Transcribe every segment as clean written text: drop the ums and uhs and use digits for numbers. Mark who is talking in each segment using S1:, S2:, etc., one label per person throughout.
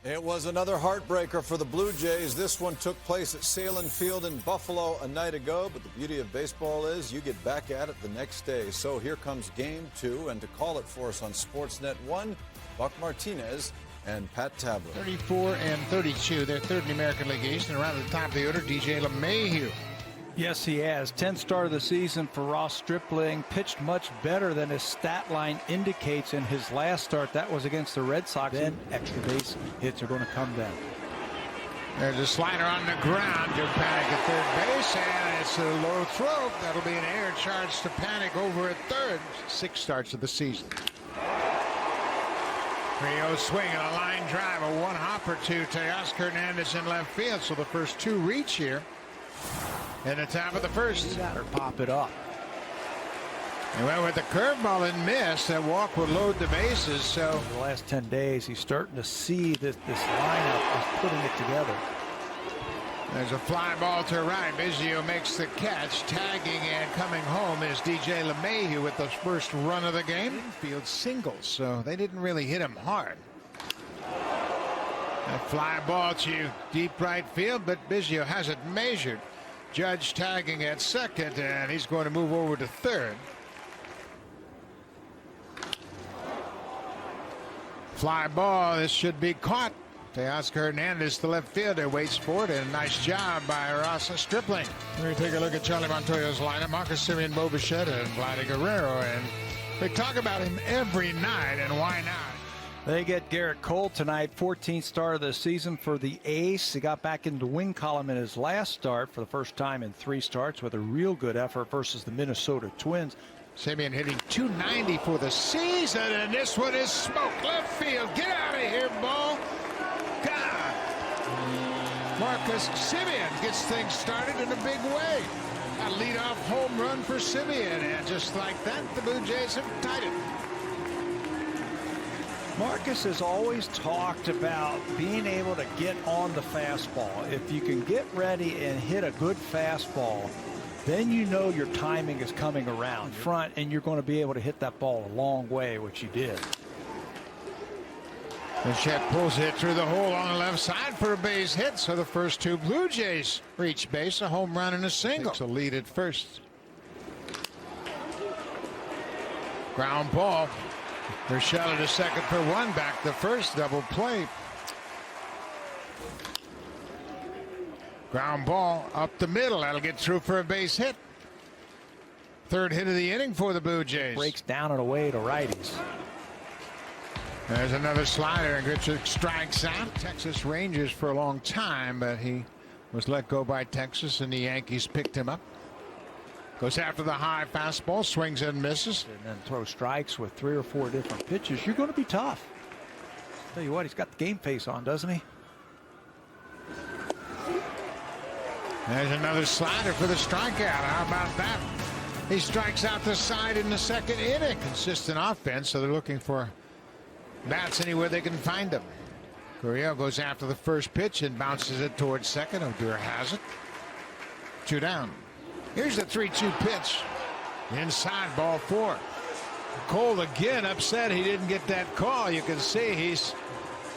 S1: It was another heartbreaker for the Blue Jays. This one took place at Salem Field in Buffalo a night ago, but the beauty of baseball is you get back at it the next day. So here comes Game 2, and to call it for us on Sportsnet 1, Buck Martinez and Pat Tabler.
S2: 34 and 32. They're third in the American League East, and around the top of the order, DJ LeMahieu.
S3: Yes, he has. 10th start of the season for Ross Stripling. Pitched much better than his stat line indicates in his last start. That was against the Red Sox. Then extra base hits are going to come down.
S2: There's a slider on the ground. Joe Panik at third base, and it's a low throw. That'll be an air charge to Panik over at third. 6 starts of the season. 3-0 swing and a line drive, a one-hopper to Teoscar Hernandez in left field. So the first 2 reach here. In the top of the first.
S3: Or pop it up.
S2: He went with the curveball and missed. That walk would load the bases. So
S3: the last 10 days, he's starting to see this lineup is putting it together.
S2: There's a fly ball to right. Biggio makes the catch. Tagging and coming home is DJ LeMahieu with the first run of the game. Infield singles, so they didn't really hit him hard. A fly ball to deep right field, but Biggio has it measured. Judge tagging at second, and he's going to move over to third. Fly ball, this should be caught. Teoscar Hernandez, the left fielder, waits for it, and a nice job by Ross Stripling. Let me take a look at Charlie Montoya's lineup. Marcus Semien, Bo Bichette, and Vladdy Guerrero, and we talk about him every night, and why not?
S3: They get Garrett Cole tonight, 14th start of the season for the Ace. He got back into the wing column in his last start for the first time in 3 starts with a real good effort versus the Minnesota Twins.
S2: Semien hitting .290 for the season, and this one is smoke. Left field, get out of here, ball. God. Marcus Semien gets things started in a big way. A leadoff home run for Semien, and just like that, the Blue Jays have tied it.
S3: Marcus has always talked about being able to get on the fastball. If you can get ready and hit a good fastball, then you know your timing is coming around front, and you're going to be able to hit that ball a long way, which you did.
S2: Bichette pulls it through the hole on the left side for a base hit. So the first 2 Blue Jays reach base, a home run and a single. So lead at first. Ground ball. Urshela to second for 1, back the first, double play. Ground ball up the middle. That'll get through for a base hit. Third hit of the inning for the Blue Jays.
S3: Breaks down and away to righties.
S2: There's another slider, and Grichuk strikes out. Texas Rangers for a long time, but he was let go by Texas, and the Yankees picked him up. Goes after the high fastball, swings and misses.
S3: And then throw strikes with 3 or 4 different pitches. You're going to be tough. Tell you what, he's got the game face on, doesn't he?
S2: There's another slider for the strikeout. How about that? He strikes out the side in the second inning. Consistent offense, so they're looking for bats anywhere they can find them. Gurriel goes after the first pitch and bounces it towards second. Odor has it. 2 down. Here's the 3-2 pitch. Inside, ball 4. Cole again upset he didn't get that call. You can see he's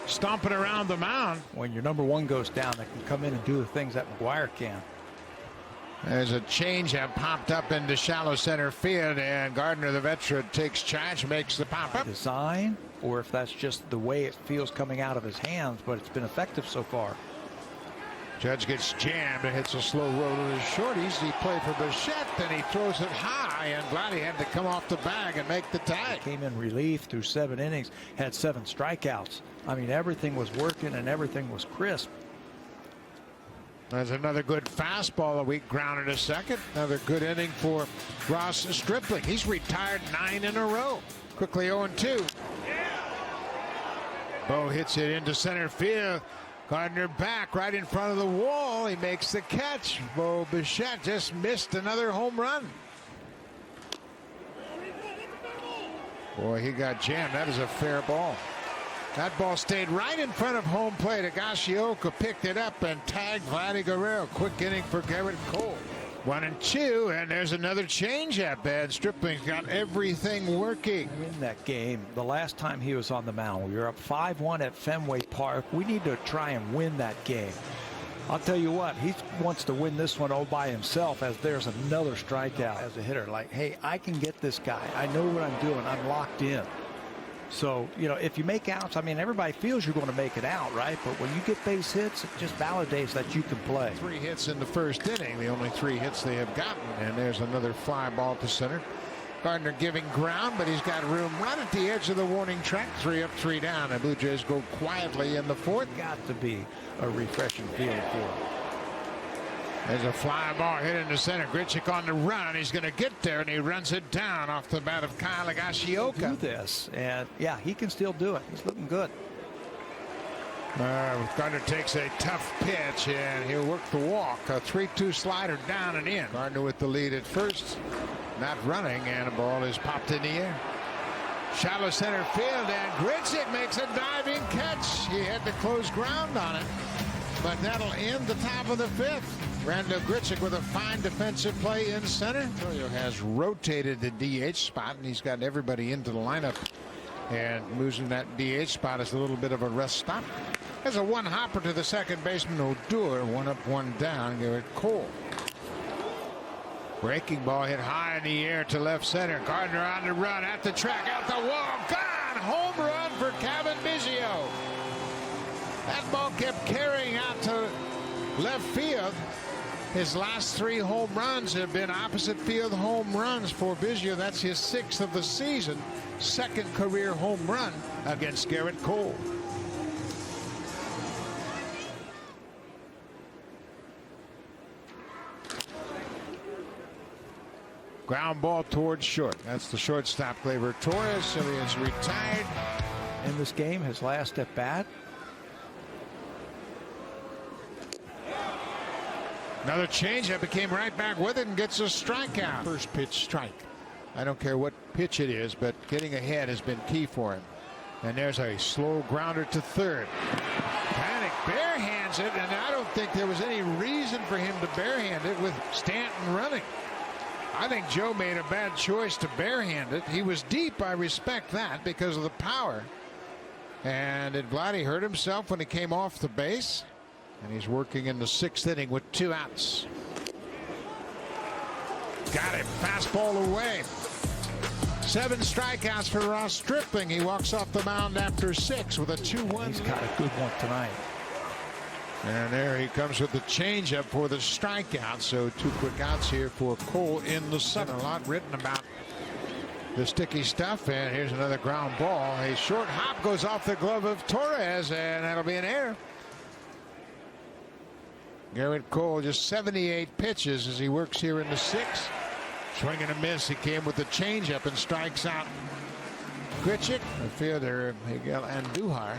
S2: stomping around the mound.
S3: When your number 1 goes down, they can come in and do the things that McGuire can.
S2: There's a changeup popped up into shallow center field, and Gardner, the veteran, takes charge, makes the pop-up.
S3: Design, or if that's just the way it feels coming out of his hands, but it's been effective so far.
S2: Judge gets jammed and hits a slow roll to the short. Easy play for Bichette, and he throws it high, and Vladdy had to come off the bag and make the tag.
S3: Came in relief through 7 innings, had 7 strikeouts. I mean, everything was working and everything was crisp.
S2: There's another good fastball, a weak grounder to second. Another good inning for Ross Stripling. He's retired 9 in a row. Quickly 0-2. Bo hits it into center field. Gardner back right in front of the wall. He makes the catch. Bo Bichette just missed another home run. Boy, he got jammed. That is a fair ball. That ball stayed right in front of home plate. Higashioka picked it up and tagged Vladdy Guerrero. Quick inning for Garrett Cole. 1-2, and there's another changeup. And Stripling's got everything working.
S3: In that game, the last time he was on the mound, we were up 5-1 at Fenway Park. We need to try and win that game. I'll tell you what, he wants to win this one all by himself, as there's another strikeout as a hitter. Like, hey, I can get this guy. I know what I'm doing. I'm locked in. So, you know, if you make outs, I mean, everybody feels you're going to make it out, right? But when you get base hits, it just validates that you can play.
S2: 3 hits in the first inning, the only 3 hits they have gotten. And there's another fly ball to center. Gardner giving ground, but he's got room right at the edge of the warning track. 3 up, 3 down. The Blue Jays go quietly in the 4th.
S3: Got to be a refreshing feeling for him.
S2: There's a fly ball hit into center. Grichuk on the run. He's going to get there, and he runs it down off the bat of Kyle Higashioka.
S3: Do this, and yeah, he can still do it. He's looking good.
S2: Gardner takes a tough pitch, and he'll work the walk. A 3-2 slider down and in. Gardner with the lead at first. Not running, and the ball is popped in the air. Shallow center field, and Grichuk makes a diving catch. He had to close ground on it, but that'll end the top of the 5th. Randall Grichuk with a fine defensive play in center. Toyo has rotated the DH spot, and he's got everybody into the lineup. And losing that DH spot is a little bit of a rest stop. There's a one hopper to the second baseman, Odor. 1 up, 1 down. Garrett Cole. Breaking ball hit high in the air to left center. Gardner on the run at the track, out the wall. Gone! Home run for Cavan Biggio. That ball kept carrying out to left field. His last 3 home runs have been opposite field home runs for Biggio. That's his 6th of the season. 2nd career home run against Garrett Cole. Ground ball towards short. That's the shortstop, Gleyber Torres. So he is retired.
S3: In this game, his last at bat.
S2: Another changeup. He came right back with it and gets a strikeout. First pitch strike. I don't care what pitch it is, but getting ahead has been key for him. And there's a slow grounder to third. Panic barehands it, and I don't think there was any reason for him to barehand it with Stanton running. I think Joe made a bad choice to barehand it. He was deep. I respect that because of the power. And did Vladdy hurt himself when he came off the base? And he's working in the 6th inning with 2 outs. Got him. Fastball away. 7 strikeouts for Ross Stripling. He walks off the mound after 6 with a 2-1.
S3: He's got a good one tonight.
S2: And there he comes with the changeup for the strikeout. So 2 quick outs here for Cole in the 7th. A lot written about the sticky stuff. And here's another ground ball. A short hop goes off the glove of Torres, and that'll be an error. Garrett Cole just 78 pitches as he works here in the 6th. Swing and a miss. He came with the changeup and strikes out Grichuk. The fielder, Miguel Andujar.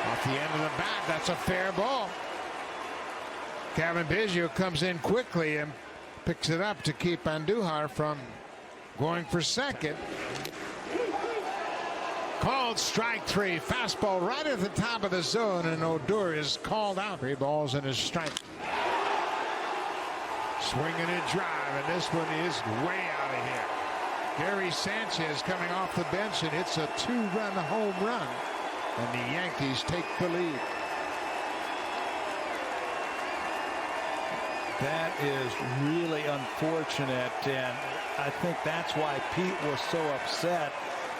S2: Off the end of the bat. That's a fair ball. Cavan Biggio comes in quickly and picks it up to keep Andujar from going for second. Called strike 3. Fastball right at the top of the zone, and Odor is called out. 3 balls and a strike. Swinging a drive, and this one is way out of here. Gary Sanchez coming off the bench and hits a 2-run home run, and the Yankees take the lead.
S3: That is really unfortunate, and I think that's why Pete was so upset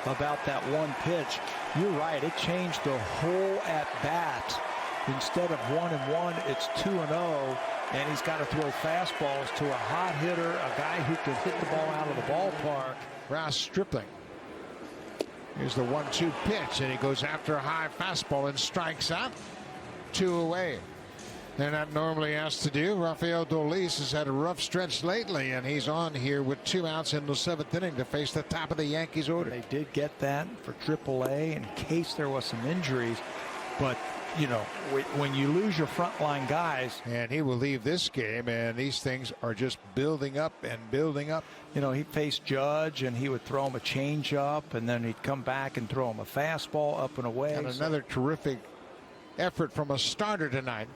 S3: about that one pitch. You're right, it changed the whole at bat. Instead of 1-1, it's 2-0, and he's got to throw fastballs to a hot hitter, a guy who can hit the ball out of the ballpark.
S2: Ross Stripling. Here's the 1-2 pitch, and he goes after a high fastball and strikes out. 2 away. They're not normally asked to do. Rafael Dolis has had a rough stretch lately, and he's on here with 2 outs in the 7th inning to face the top of the Yankees order.
S3: They did get that for AAA in case there was some injuries, but you know, when you lose your frontline guys.
S2: And he will leave this game, and these things are just building up and building up.
S3: You know, he faced Judge, and he would throw him a changeup, and then he'd come back and throw him a fastball up and away.
S2: And another terrific effort from a starter tonight.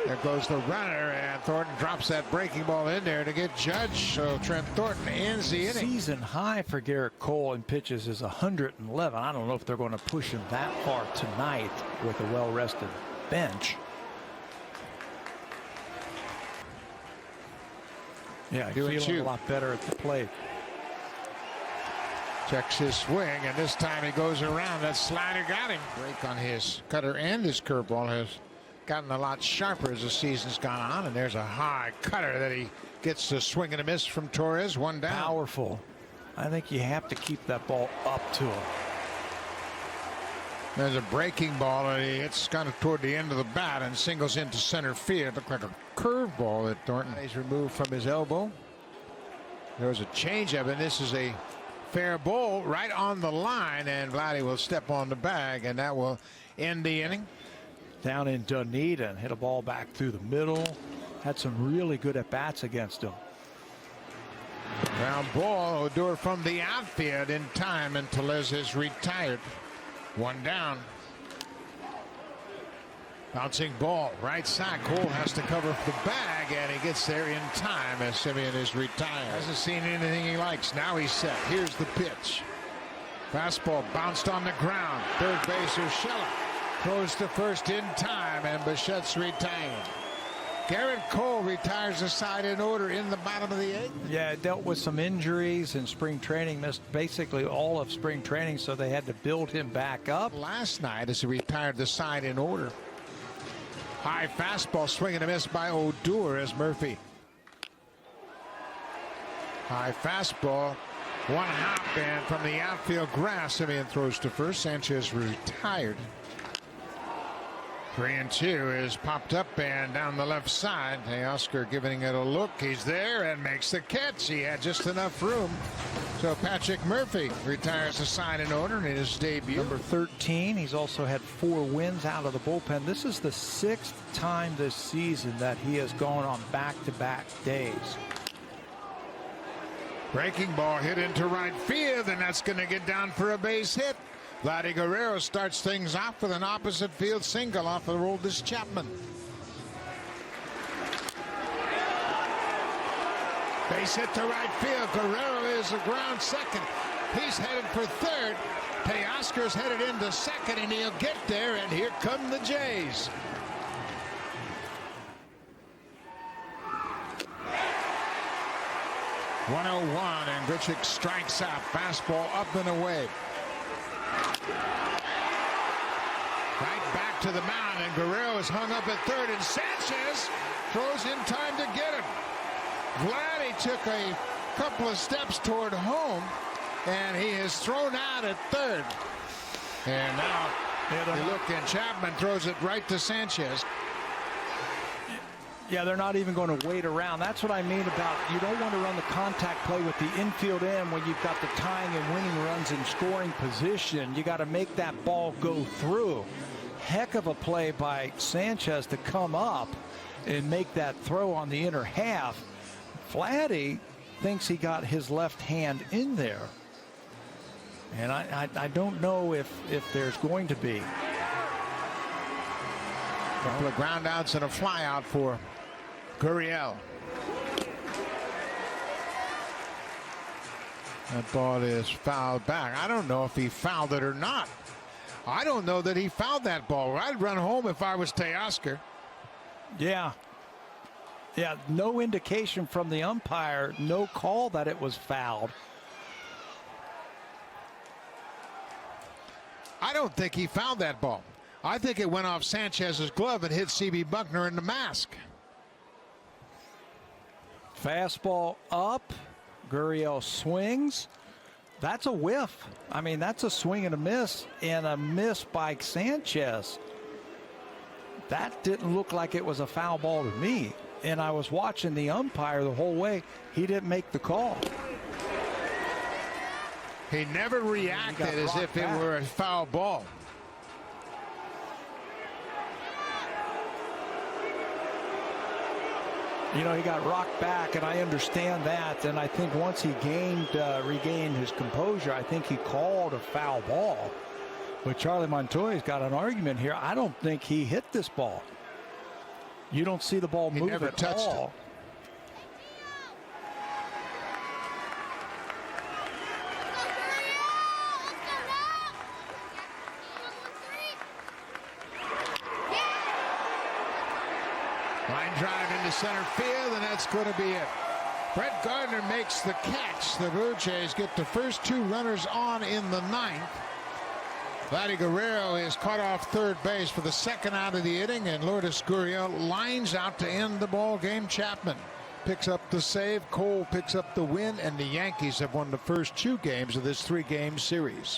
S2: There goes the runner, and Thornton drops that breaking ball in there to get judged. So Trent Thornton ends the inning.
S3: Season high for Garrett Cole in pitches is 111. I don't know if they're going to push him that far tonight with a well-rested bench. Yeah, feeling a lot better at the plate.
S2: Checks his swing, and this time he goes around. That slider got him. Break on his cutter and his curveball has gotten a lot sharper as the season's gone on, and there's a high cutter that he gets to swing and a miss from Torres. One down.
S3: Powerful. I think you have to keep that ball up to him.
S2: There's a breaking ball, and it's kind of toward the end of the bat and singles into center field. It looked like a curveball that Thornton is removed from his elbow. There's a changeup, and this is a fair ball right on the line, and Vladdy will step on the bag, and that will end the inning.
S3: Down in Dunedin, hit a ball back through the middle. Had some really good at-bats against him.
S2: Ground ball, Odor from the outfield in time, and Tellez is retired. One down. Bouncing ball, right side. Cole has to cover the bag, and he gets there in time as Simeon is retired. Hasn't seen anything he likes. Now he's set. Here's the pitch. Fastball bounced on the ground. Third base, Urshela throws to first in time, and Bichette's retired. Garrett Cole retires the side in order in the bottom of the eighth.
S3: Yeah, dealt with some injuries in spring training, missed basically all of spring training, so they had to build him back up.
S2: Last night as he retired the side in order. High fastball, swing and a miss by Odor as Murphy. High fastball, one hop, and from the outfield grass, Simeon throws to first. Sanchez retired. 3-2 is popped up and down the left side. Teoscar giving it a look. He's there and makes the catch. He had just enough room. So Patrick Murphy retires the side in order in his debut.
S3: Number 13. He's also had 4 wins out of the bullpen. This is the 6th time this season that he has gone on back-to-back days.
S2: Breaking ball hit into right field, and that's going to get down for a base hit. Vladdy Guerrero starts things off with an opposite field single off of Aroldis Chapman. Base hit to right field. Guerrero is a ground second. He's headed for third. Teoscar's headed into second, and he'll get there, and here come the Jays. .101, and Grichuk strikes out. Fastball up and away. Right back to the mound, and Guerrero is hung up at third, and Sanchez throws in time to get him. Vladdy took a couple of steps toward home, and he is thrown out at third. And now you look, and Chapman throws it right to Sanchez.
S3: Yeah, they're not even going to wait around. That's what I mean about you don't want to run the contact play with the infield end when you've got the tying and winning runs in scoring position. You got to make that ball go through. Heck of a play by Sanchez to come up and make that throw on the inner half. Vladdy thinks he got his left hand in there. And I don't know if there's going to be.
S2: A couple of ground outs and a fly out for Gurriel. That ball is fouled back. I don't know if he fouled it or not. I don't know that he fouled that ball. I'd run home if I was Teoscar.
S3: Yeah. Yeah, no indication from the umpire, no call that it was fouled.
S2: I don't think he fouled that ball. I think it went off Sanchez's glove and hit C.B. Buckner in the mask.
S3: Fastball up. Gurriel swings. That's a whiff. I mean, that's a swing and a miss by Sanchez. That didn't look like it was a foul ball to me. And I was watching the umpire the whole way. He didn't make the call.
S2: He never reacted as if it were a foul ball.
S3: You know, he got rocked back, and I understand that. And I think once he regained his composure, I think he called a foul ball. But Charlie Montoya's got an argument here. I don't think he hit this ball. You don't see the ball move
S2: never
S3: at
S2: touched
S3: all.
S2: Line drive into center field, and that's going to be it. Brett Gardner makes the catch. The Blue Jays get the first 2 runners on in the 9th. Vladdy Guerrero is caught off third base for the 2nd out of the inning, and Lourdes Gurriel lines out to end the ball game. Chapman picks up the save. Cole picks up the win, and the Yankees have won the first 2 games of this 3-game series.